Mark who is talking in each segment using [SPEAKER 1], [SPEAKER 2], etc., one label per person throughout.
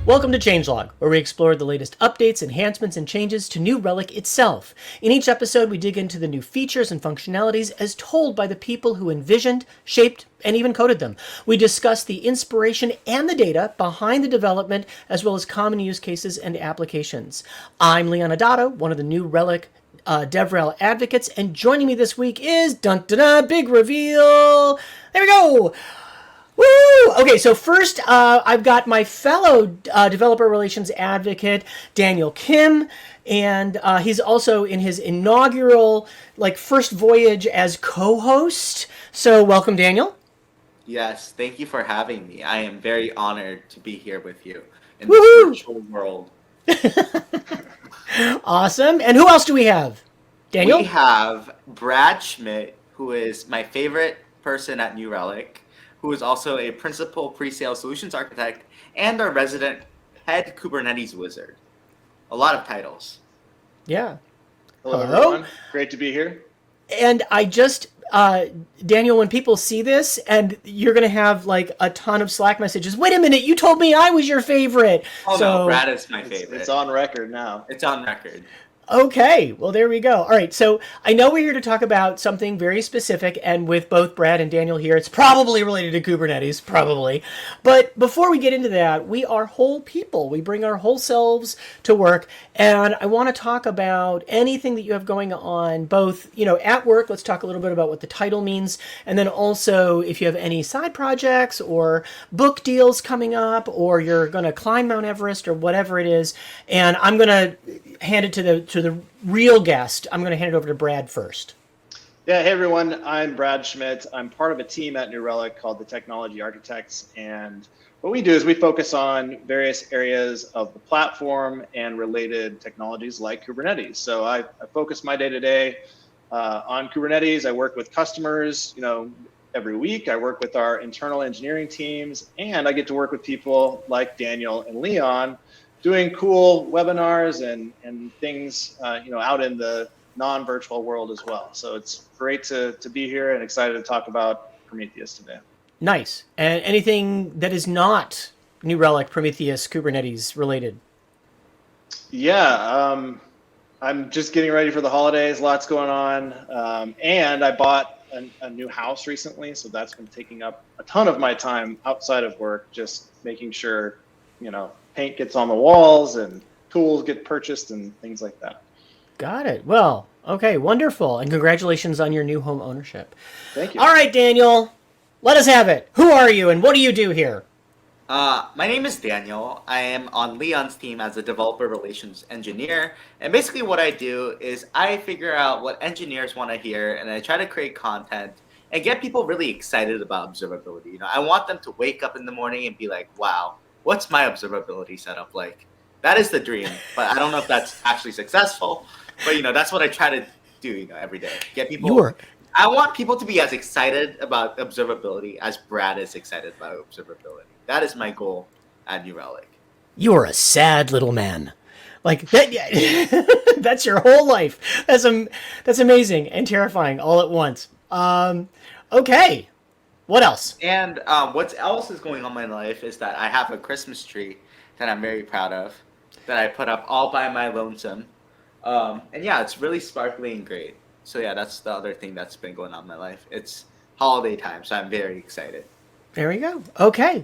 [SPEAKER 1] Welcome to Changelog, where we explore the latest updates, enhancements, and changes to New Relic itself. In each episode, we dig into the new features and functionalities as told by the people who envisioned, shaped, and even coded them. We discuss the inspiration and the data behind the development, as well as common use cases and applications. I'm Leon Adato, one of the New Relic DevRel advocates, and joining me this week is big reveal. There we go. Woo! Okay, so first I've got my fellow developer relations advocate, Daniel Kim, and he's also in his inaugural, first voyage as co-host. So welcome, Daniel.
[SPEAKER 2] Yes, thank you for having me. I am very honored to be here with you in this
[SPEAKER 1] Woo-hoo!
[SPEAKER 2] virtual world.
[SPEAKER 1] Awesome. And who else do we have? Daniel?
[SPEAKER 2] We have Brad Schmitt, who is my favorite person at New Relic, who is also a principal pre-sale solutions architect and our resident head Kubernetes wizard. A lot of titles.
[SPEAKER 1] Yeah.
[SPEAKER 3] Hello, everyone. Great to be here.
[SPEAKER 1] And I just, Daniel, when people see this, and you're going to have a ton of Slack messages. Wait a minute, you told me I was your favorite.
[SPEAKER 2] Oh, no, Brad is my favorite.
[SPEAKER 3] It's on record now.
[SPEAKER 2] It's on record.
[SPEAKER 1] Okay, well, there we go. All right, so I know we're here to talk about something very specific, and with both Brad and Daniel here, it's probably related to Kubernetes, probably. But before we get into that, we are whole people. We bring our whole selves to work, and I want to talk about anything that you have going on, both, at work. Let's talk a little bit about what the title means, and then also if you have any side projects or book deals coming up, or you're going to climb Mount Everest or whatever it is. And I'm going to hand it to the real guest. I'm going to hand it over to Brad first.
[SPEAKER 3] Yeah, hey everyone, I'm Brad Schmitt. I'm part of a team at New Relic called the Technology Architects, and what we do is we focus on various areas of the platform and related technologies like Kubernetes. So I focus my day-to-day on Kubernetes. I work with customers, every week. I work with our internal engineering teams, and I get to work with people like Daniel and Leon doing cool webinars and things, out in the non-virtual world as well. So it's great to be here and excited to talk about Prometheus today.
[SPEAKER 1] Nice. And anything that is not New Relic, Prometheus, Kubernetes related?
[SPEAKER 3] Yeah, I'm just getting ready for the holidays. Lots going on. And I bought a new house recently. So that's been taking up a ton of my time outside of work, just making sure, paint gets on the walls and tools get purchased and things like that.
[SPEAKER 1] Got it. Well, okay, wonderful. And congratulations on your new home ownership.
[SPEAKER 3] Thank you.
[SPEAKER 1] All right, Daniel, let us have it. Who are you and what do you do here?
[SPEAKER 2] My name is Daniel. I am on Leon's team as a developer relations engineer. And basically what I do is I figure out what engineers want to hear and I try to create content and get people really excited about observability. I want them to wake up in the morning and be like, wow, what's my observability setup like? That is the dream, but I don't know if that's actually successful. But that's what I try to do, every day. Get people. I want people to be as excited about observability as Brad is excited about observability. That is my goal at New Relic.
[SPEAKER 1] You are a sad little man. That. That's your whole life. That's amazing and terrifying all at once. Okay. What else?
[SPEAKER 2] And what else is going on in my life is that I have a Christmas tree that I'm very proud of, that I put up all by my lonesome. And yeah, it's really sparkly and great. So yeah, that's the other thing that's been going on in my life. It's holiday time, so I'm very excited.
[SPEAKER 1] There we go. Okay.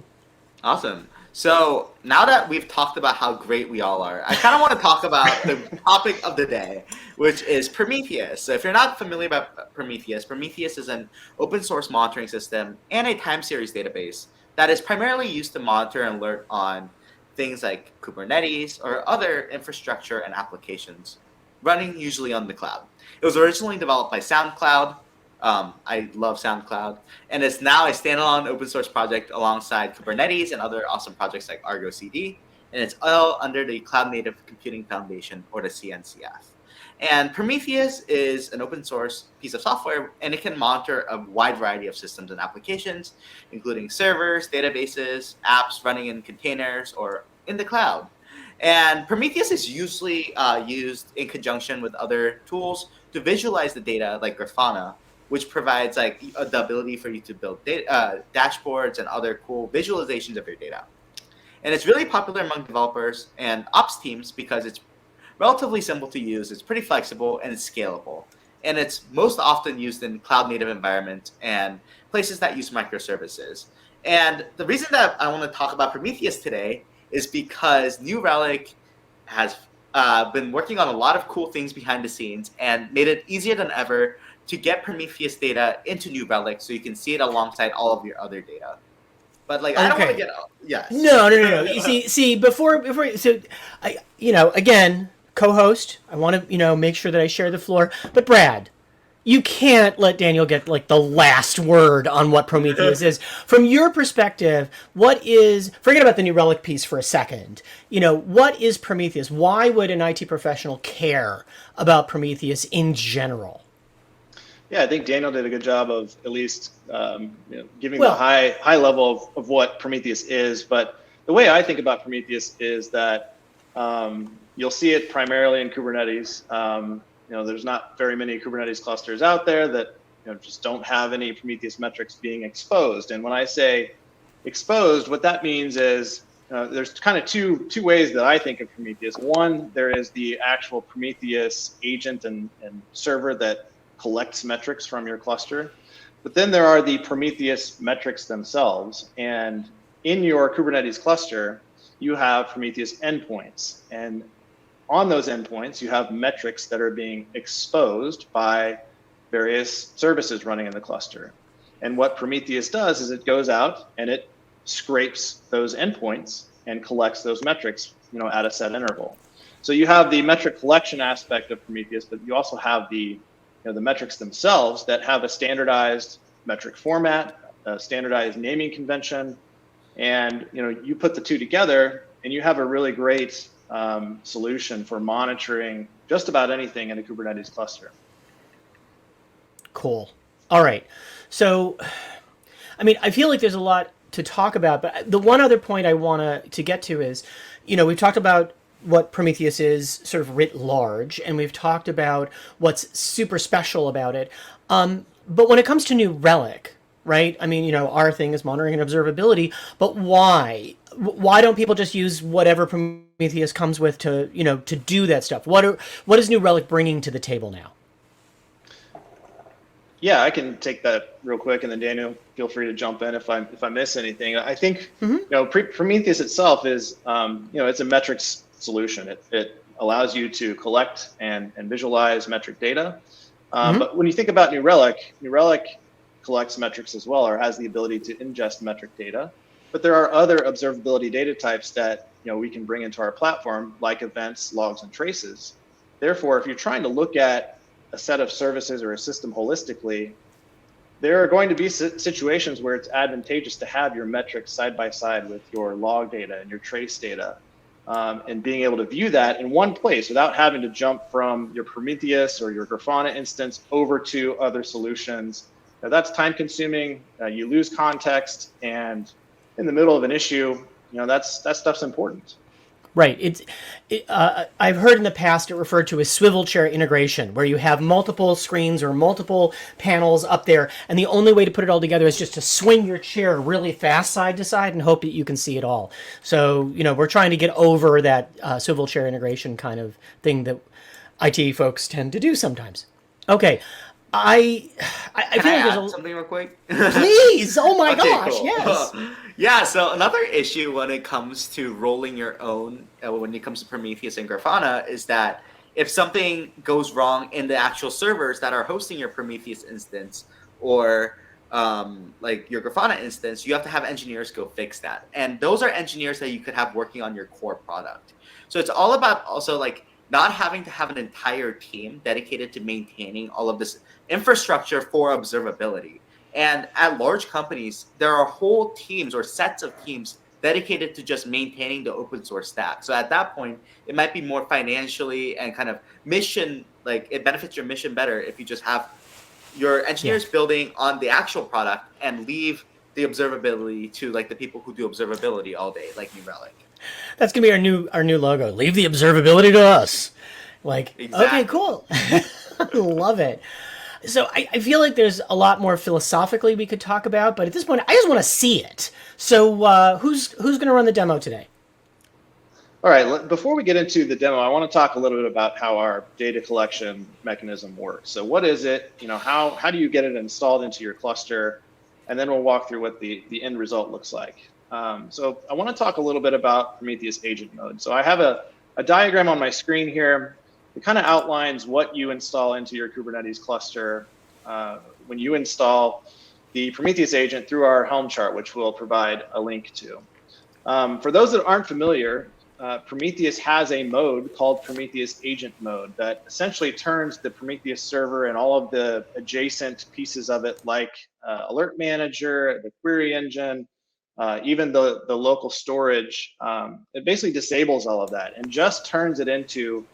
[SPEAKER 2] Awesome. So now that we've talked about how great we all are, I kind of want to talk about the topic of the day, which is Prometheus. So if you're not familiar about Prometheus, Prometheus is an open source monitoring system and a time series database that is primarily used to monitor and alert on things like Kubernetes or other infrastructure and applications running usually on the cloud. It was originally developed by SoundCloud. I love SoundCloud. And it's now a standalone open source project alongside Kubernetes and other awesome projects like Argo CD. And it's all under the Cloud Native Computing Foundation, or the CNCF. And Prometheus is an open source piece of software, and it can monitor a wide variety of systems and applications, including servers, databases, apps running in containers or in the cloud. And Prometheus is usually used in conjunction with other tools to visualize the data, like Grafana, which provides the ability for you to build dashboards and other cool visualizations of your data. And it's really popular among developers and ops teams because it's relatively simple to use, it's pretty flexible, and it's scalable. And it's most often used in cloud-native environments and places that use microservices. And the reason that I want to talk about Prometheus today is because New Relic has been working on a lot of cool things behind the scenes and made it easier than ever to get Prometheus data into New Relic so you can see it alongside all of your other data. But like, I don't want to get yes.
[SPEAKER 1] No. You see, before, so I, again, co-host. I want to, make sure that I share the floor. But Brad, you can't let Daniel get like the last word on what Prometheus is. From your perspective, forget about the New Relic piece for a second. What is Prometheus? Why would an IT professional care about Prometheus in general?
[SPEAKER 3] Yeah, I think Daniel did a good job of at least giving the high level of what Prometheus is. But the way I think about Prometheus is that you'll see it primarily in Kubernetes. There's not very many Kubernetes clusters out there that just don't have any Prometheus metrics being exposed. And when I say exposed, what that means is there's kind of two ways that I think of Prometheus. One, there is the actual Prometheus agent and server that collects metrics from your cluster. But then there are the Prometheus metrics themselves. And in your Kubernetes cluster, you have Prometheus endpoints. And on those endpoints, you have metrics that are being exposed by various services running in the cluster. And what Prometheus does is it goes out and it scrapes those endpoints and collects those metrics, at a set interval. So you have the metric collection aspect of Prometheus, but you also have the metrics themselves that have a standardized metric format, a standardized naming convention, and you put the two together and you have a really great solution for monitoring just about anything in a Kubernetes cluster.
[SPEAKER 1] Cool. All right. So, I feel like there's a lot to talk about, but the one other point I want to get to is, we've talked about what Prometheus is sort of writ large, and we've talked about what's super special about it. But when it comes to New Relic, right? Our thing is monitoring and observability, but why? Why don't people just use whatever Prometheus comes with to do that stuff? What is New Relic bringing to the table now?
[SPEAKER 3] Yeah, I can take that real quick, and then Daniel, feel free to jump in if I miss anything. I think Prometheus itself is it's a metrics solution. It allows you to collect and visualize metric data. But when you think about New Relic collects metrics as well, or has the ability to ingest metric data. But there are other observability data types that we can bring into our platform, like events, logs, and traces. Therefore, if you're trying to look at a set of services or a system holistically, there are going to be situations where it's advantageous to have your metrics side by side with your log data and your trace data, and being able to view that in one place without having to jump from your Prometheus or your Grafana instance over to other solutions. Now, that's time consuming. You lose context, and in the middle of an issue, that stuff's important.
[SPEAKER 1] Right. I've heard in the past it referred to as swivel chair integration, where you have multiple screens or multiple panels up there, and the only way to put it all together is just to swing your chair really fast side to side and hope that you can see it all. So, we're trying to get over that swivel chair integration kind of thing that IT folks tend to do sometimes. Okay. I feel like there's
[SPEAKER 2] something real quick.
[SPEAKER 1] Please! Oh my gosh!
[SPEAKER 2] Cool.
[SPEAKER 1] Yes.
[SPEAKER 2] Yeah. So another issue when it comes to rolling your own, when it comes to Prometheus and Grafana, is that if something goes wrong in the actual servers that are hosting your Prometheus instance or like your Grafana instance, you have to have engineers go fix that, and those are engineers that you could have working on your core product. So it's all about also like not having to have an entire team dedicated to maintaining all of this infrastructure for observability. And at large companies, there are whole teams or sets of teams dedicated to just maintaining the open source stack. So at that point, it might be more financially and kind of mission, like it benefits your mission better if you just have your engineers building on the actual product and leave the observability to like the people who do observability all day, like New Relic.
[SPEAKER 1] That's gonna be our new logo. Leave the observability to us. Like, exactly. Okay, cool. Love it. So I feel like there's a lot more philosophically we could talk about, but at this point, I just want to see it. So who's going to run the demo today?
[SPEAKER 3] All right, before we get into the demo, I want to talk a little bit about how our data collection mechanism works. So what is it? How do you get it installed into your cluster? And then we'll walk through what the end result looks like. So I want to talk a little bit about Prometheus agent mode. So I have a diagram on my screen here. It kind of outlines what you install into your Kubernetes cluster when you install the Prometheus agent through our Helm chart, which we'll provide a link to. For those that aren't familiar, Prometheus has a mode called Prometheus agent mode that essentially turns the Prometheus server and all of the adjacent pieces of it, like alert manager, the query engine, even the local storage. It basically disables all of that and just turns it into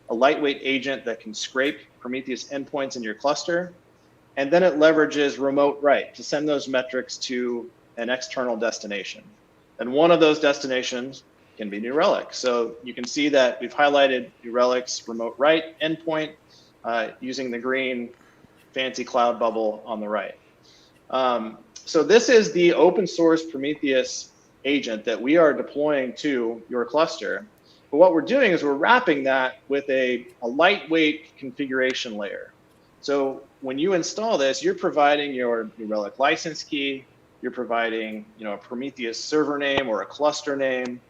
[SPEAKER 3] a lightweight agent that can scrape Prometheus endpoints in your cluster. And then it leverages remote write to send those metrics to an external destination. And one of those destinations can be New Relic. So you can see that we've highlighted New Relic's remote write endpoint using the green fancy cloud bubble on the right. So this is the open source Prometheus agent that we are deploying to your cluster. But what we're doing is we're wrapping that with a lightweight configuration layer. So when you install this, you're providing your New Relic license key, you're providing a Prometheus server name or a cluster name,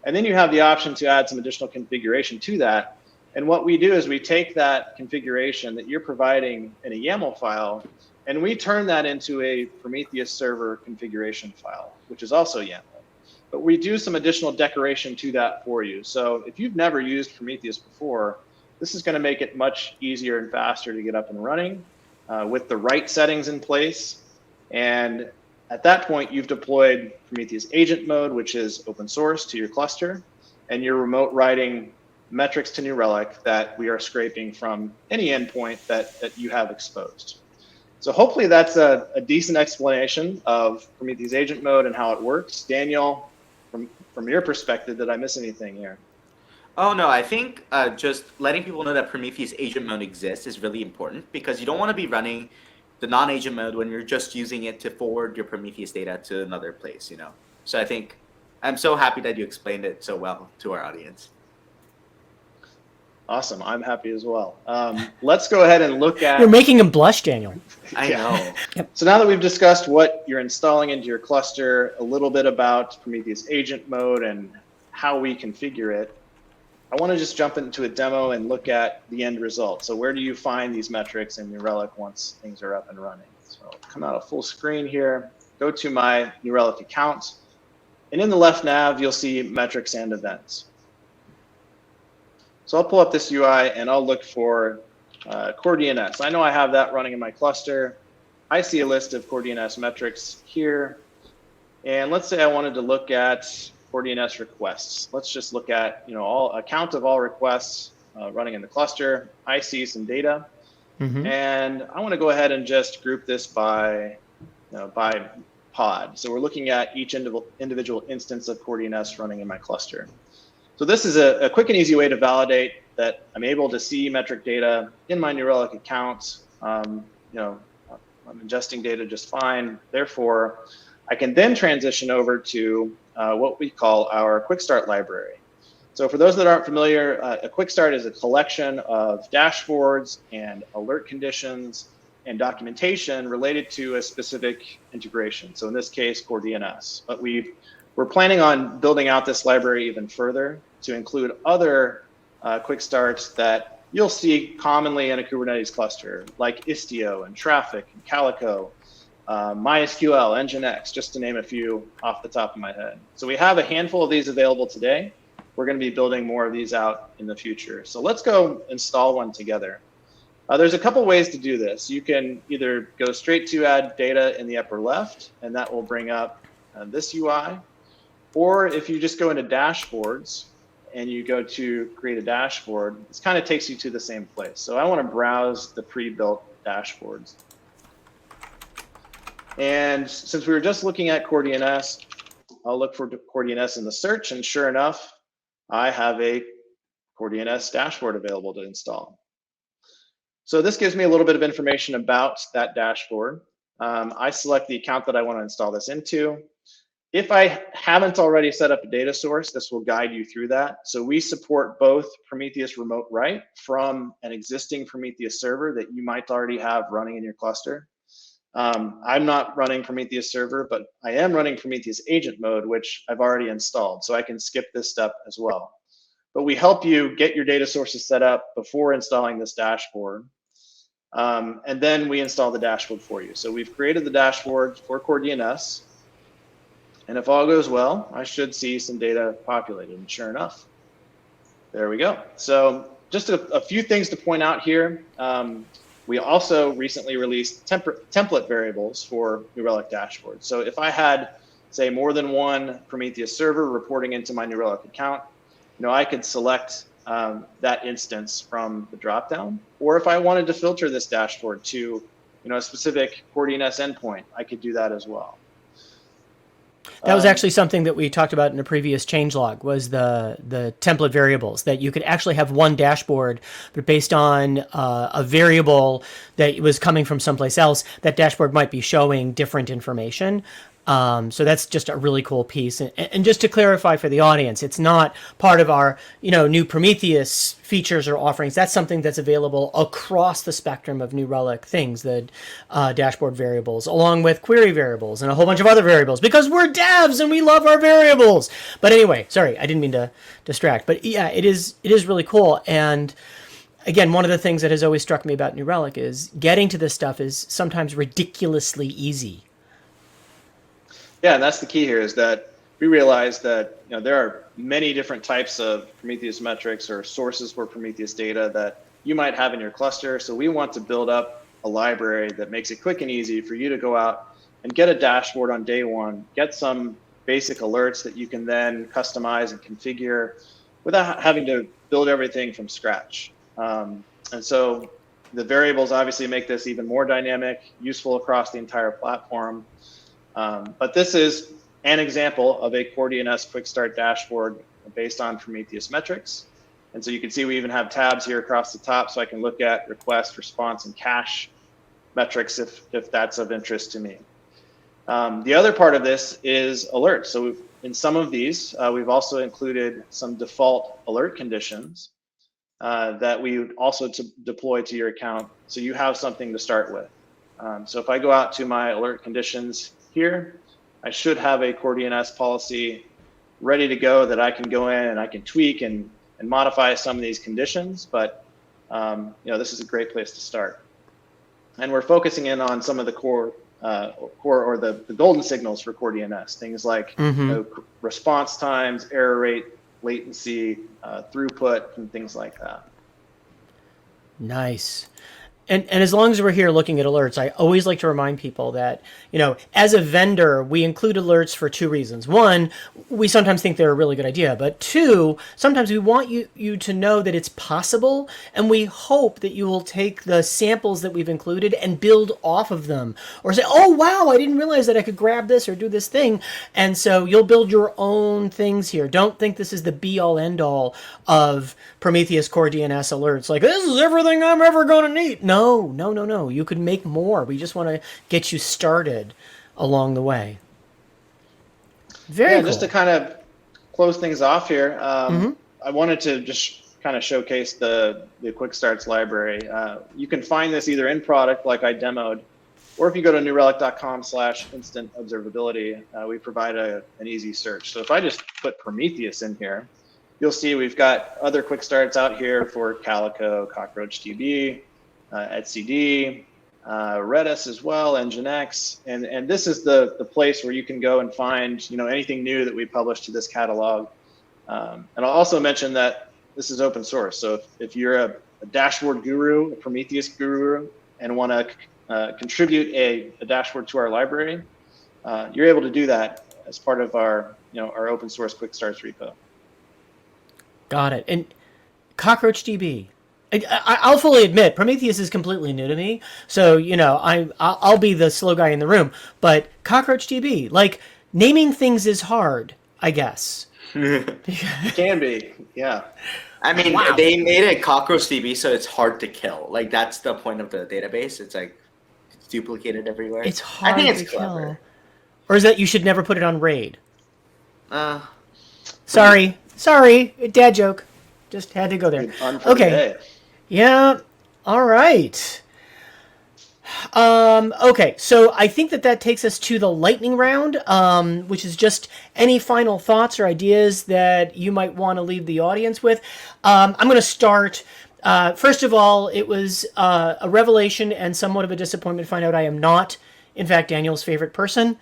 [SPEAKER 3] and then you have the option to add some additional configuration to that. And what we do is we take that configuration that you're providing in a YAML file, and we turn that into a Prometheus server configuration file, which is also YAML. But we do some additional decoration to that for you. So if you've never used Prometheus before, this is going to make it much easier and faster to get up and running with the right settings in place. And at that point, you've deployed Prometheus agent mode, which is open source, to your cluster, and you're remote writing metrics to New Relic that we are scraping from any endpoint that you have exposed. So hopefully that's a decent explanation of Prometheus agent mode and how it works. Daniel, from your perspective, did I miss anything here?
[SPEAKER 2] Oh, no, I think just letting people know that Prometheus agent mode exists is really important, because you don't want to be running the non-agent mode when you're just using it to forward your Prometheus data to another place, So I think I'm so happy that you explained it so well to our audience.
[SPEAKER 3] Awesome. I'm happy as well. Let's go ahead and look at...
[SPEAKER 1] You're making him blush, Daniel.
[SPEAKER 2] I know.
[SPEAKER 1] Yep.
[SPEAKER 3] So now that we've discussed what you're installing into your cluster, a little bit about Prometheus agent mode and how we configure it, I want to just jump into a demo and look at the end result. So where do you find these metrics in New Relic once things are up and running? So I'll come out of full screen here, go to my New Relic account, and in the left nav, you'll see metrics and events. So I'll pull up this UI and I'll look for Core DNS. I know I have that running in my cluster. I see a list of Core DNS metrics here. And let's say I wanted to look at Core DNS requests. Let's just look at a count of all requests running in the cluster. I see some data, and I want to go ahead and just group this by pod. So we're looking at each individual instance of Core DNS running in my cluster. So this is a quick and easy way to validate that I'm able to see metric data in my New Relic account. I'm ingesting data just fine. Therefore, I can then transition over to what we call our Quick Start library. So for those that aren't familiar, a Quick Start is a collection of dashboards and alert conditions and documentation related to a specific integration. So in this case, Core DNS. But we're planning on building out this library even further to include other quick starts that you'll see commonly in a Kubernetes cluster, like Istio and Traffic and Calico, MySQL, Nginx, just to name a few off the top of my head. So we have a handful of these available today. We're going to be building more of these out in the future. So let's go install one together. There's a couple ways to do this. You can either go straight to add data in the upper left, and that will bring up this UI. Or if you just go into dashboards and you go to create a dashboard, this kind of takes you to the same place. So I want to browse the pre-built dashboards. And since we were just looking at Core DNS, I'll look for Core DNS in the search, and sure enough, I have a Core DNS dashboard available to install. So this gives me a little bit of information about that dashboard. I select the account that I want to install this into. If I haven't already set up a data source, this will guide you through that. So we support both Prometheus Remote Write from an existing Prometheus server that you might already have running in your cluster. I'm not running Prometheus server, but I am running Prometheus agent mode, which I've already installed. So I can skip this step as well. But we help you get your data sources set up before installing this dashboard. And then we install the dashboard for you. So we've created the dashboard for Core DNS. And if all goes well, I should see some data populated. And sure enough, there we go. So just a few things to point out here. We also recently released template variables for New Relic dashboard. So if I had, say, more than one Prometheus server reporting into my New Relic account, I could select that instance from the dropdown. Or if I wanted to filter this dashboard to a specific Core DNS endpoint, I could do that as well.
[SPEAKER 1] That was actually something that we talked about in a previous changelog, was the template variables, that you could actually have one dashboard, but based on a variable that was coming from someplace else, that dashboard might be showing different information. So that's just a really cool piece. And just to clarify for the audience, it's not part of our, new Prometheus features or offerings. That's something that's available across the spectrum of New Relic things, the dashboard variables, along with query variables and a whole bunch of other variables, because we're devs and we love our variables. But anyway, sorry, I didn't mean to distract. But yeah, it is really cool. And again, one of the things that has always struck me about New Relic is getting to this stuff is sometimes ridiculously easy.
[SPEAKER 3] Yeah, and that's the key here, is that we realize that there are many different types of Prometheus metrics or sources for Prometheus data that you might have in your cluster. So we want to build up a library that makes it quick and easy for you to go out and get a dashboard on day one, get some basic alerts that you can then customize and configure without having to build everything from scratch. And so the variables obviously make this even more dynamic, useful across the entire platform. But this is an example of a Core DNS quick start dashboard based on Prometheus metrics. And so you can see we even have tabs here across the top, so I can look at request, response, and cache metrics if that's of interest to me. The other part of this is alerts. So in some of these, we've also included some default alert conditions that we would also deploy to your account, so you have something to start with. So if I go out to my alert conditions here, I should have a Core DNS policy ready to go that I can go in and I can tweak and modify some of these conditions. But this is a great place to start. And we're focusing in on some of the core or the golden signals for Core DNS, things like response times, error rate, latency, throughput, and things like that.
[SPEAKER 1] Nice. And as long as we're here looking at alerts, I always like to remind people that, as a vendor, we include alerts for two reasons. One, we sometimes think they're a really good idea, but two, sometimes we want you to know that it's possible, and we hope that you will take the samples that we've included and build off of them, or say, oh, wow, I didn't realize that I could grab this or do this thing. And so you'll build your own things here. Don't think this is the be-all, end-all of Prometheus Core DNS alerts. Like, this is everything I'm ever going to need. No. You could make more. We just want to get you started along the way. Very cool.
[SPEAKER 3] Just to kind of close things off here, I wanted to just kind of showcase the Quick Starts library. You can find this either in product, like I demoed, or if you go to newrelic.com/instant observability, we provide an easy search. So if I just put Prometheus in here, you'll see we've got other Quick Starts out here for Calico, CockroachDB, etcd, Redis as well, Nginx, and this is the place where you can go and find anything new that we publish to this catalog. And I'll also mention that this is open source. So if you're a dashboard guru, a Prometheus guru, and want to contribute a dashboard to our library, you're able to do that as part of our open source Quick Starts repo.
[SPEAKER 1] Got it. And CockroachDB. I'll fully admit, Prometheus is completely new to me, so I'll be the slow guy in the room. But CockroachDB, like, naming things is hard, I guess.
[SPEAKER 3] It can be, yeah.
[SPEAKER 2] I mean, They made it CockroachDB, so it's hard to kill. Like, that's the point of the database. It's like it's duplicated everywhere.
[SPEAKER 1] It's hard
[SPEAKER 2] I think it's
[SPEAKER 1] to
[SPEAKER 2] clever.
[SPEAKER 1] kill. Or is that you should never put it on raid?
[SPEAKER 2] Uh,
[SPEAKER 1] Sorry, dad joke. Just had to go there.
[SPEAKER 3] Good pun for
[SPEAKER 1] Okay,
[SPEAKER 3] today.
[SPEAKER 1] yeah, all right. Okay, so I think that takes us to the lightning round, which is just any final thoughts or ideas that you might want to leave the audience with. I'm going to start. First of all, it was a revelation and somewhat of a disappointment to find out I am not, in fact, Daniel's favorite person.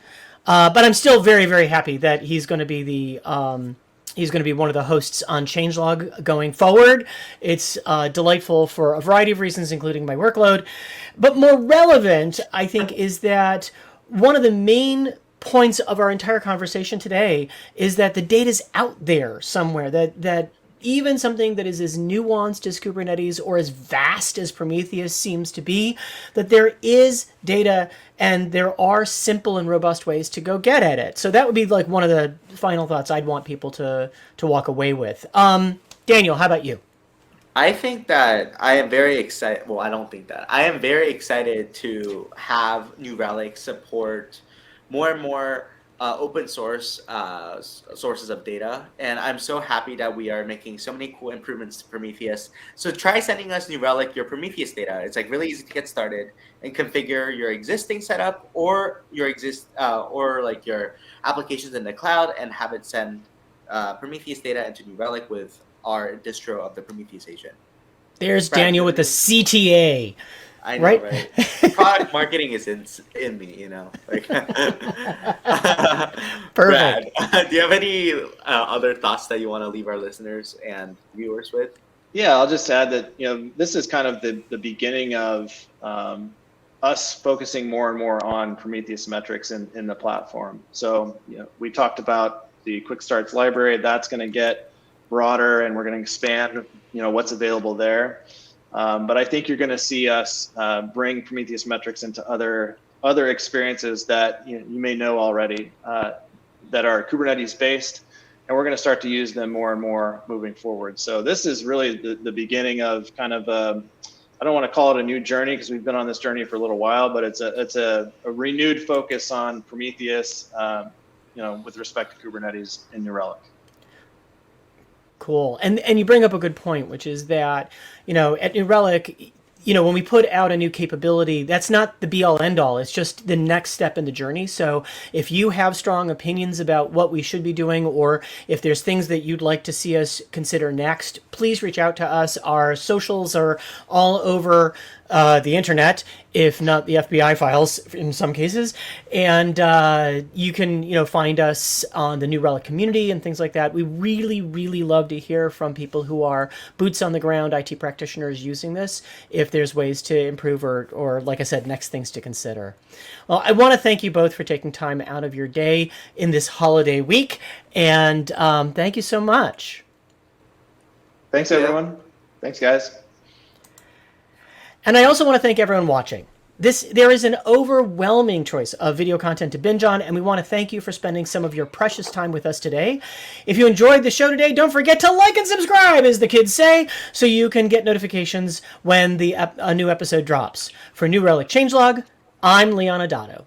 [SPEAKER 1] But I'm still very, very happy that he's going to be he's going to be one of the hosts on Changelog going forward. It's delightful for a variety of reasons, including my workload. But more relevant, I think, is that one of the main points of our entire conversation today is that the data's out there somewhere, that even something that is as nuanced as Kubernetes or as vast as Prometheus seems to be, that there is data and there are simple and robust ways to go get at it. So that would be like one of the final thoughts I'd want people to walk away with. Daniel, how about you?
[SPEAKER 2] I think that I am very excited. Well, I don't think that. I am very excited to have New Relic support more and more open source sources of data. And I'm so happy that we are making so many cool improvements to Prometheus. So try sending us New Relic your Prometheus data. It's like really easy to get started and configure your existing setup or your like your applications in the cloud and have it send Prometheus data into New Relic with our distro of the Prometheus agent.
[SPEAKER 1] There's Daniel with the CTA.
[SPEAKER 2] I know, right? Product marketing is in me, you know. Like,
[SPEAKER 1] Perfect.
[SPEAKER 2] Brad, do you have any other thoughts that you want to leave our listeners and viewers with?
[SPEAKER 3] Yeah, I'll just add that this is kind of the beginning of us focusing more and more on Prometheus metrics in the platform. So we talked about the quick starts library. That's going to get broader, and we're going to expand what's available there. But I think you're going to see us bring Prometheus metrics into other experiences that you may know already that are Kubernetes based, and we're going to start to use them more and more moving forward. So this is really the beginning of kind of I don't want to call it a new journey because we've been on this journey for a little while, but it's a renewed focus on Prometheus, with respect to Kubernetes in New Relic.
[SPEAKER 1] Cool. And you bring up a good point, which is that, at New Relic, when we put out a new capability, that's not the be all end all. It's just the next step in the journey. So if you have strong opinions about what we should be doing, or if there's things that you'd like to see us consider next, please reach out to us. Our socials are all over the internet, if not the FBI files in some cases. And you can, find us on the New Relic community and things like that. We really, really love to hear from people who are boots on the ground IT practitioners using this, if there's ways to improve or like I said, next things to consider. Well, I want to thank you both for taking time out of your day in this holiday week. And thank you so much.
[SPEAKER 3] Thanks, everyone. Thanks, guys.
[SPEAKER 1] And I also want to thank everyone watching. There is an overwhelming choice of video content to binge on, and we want to thank you for spending some of your precious time with us today. If you enjoyed the show today, don't forget to like and subscribe, as the kids say, so you can get notifications when a new episode drops. For New Relic Changelog, I'm Leon Adato.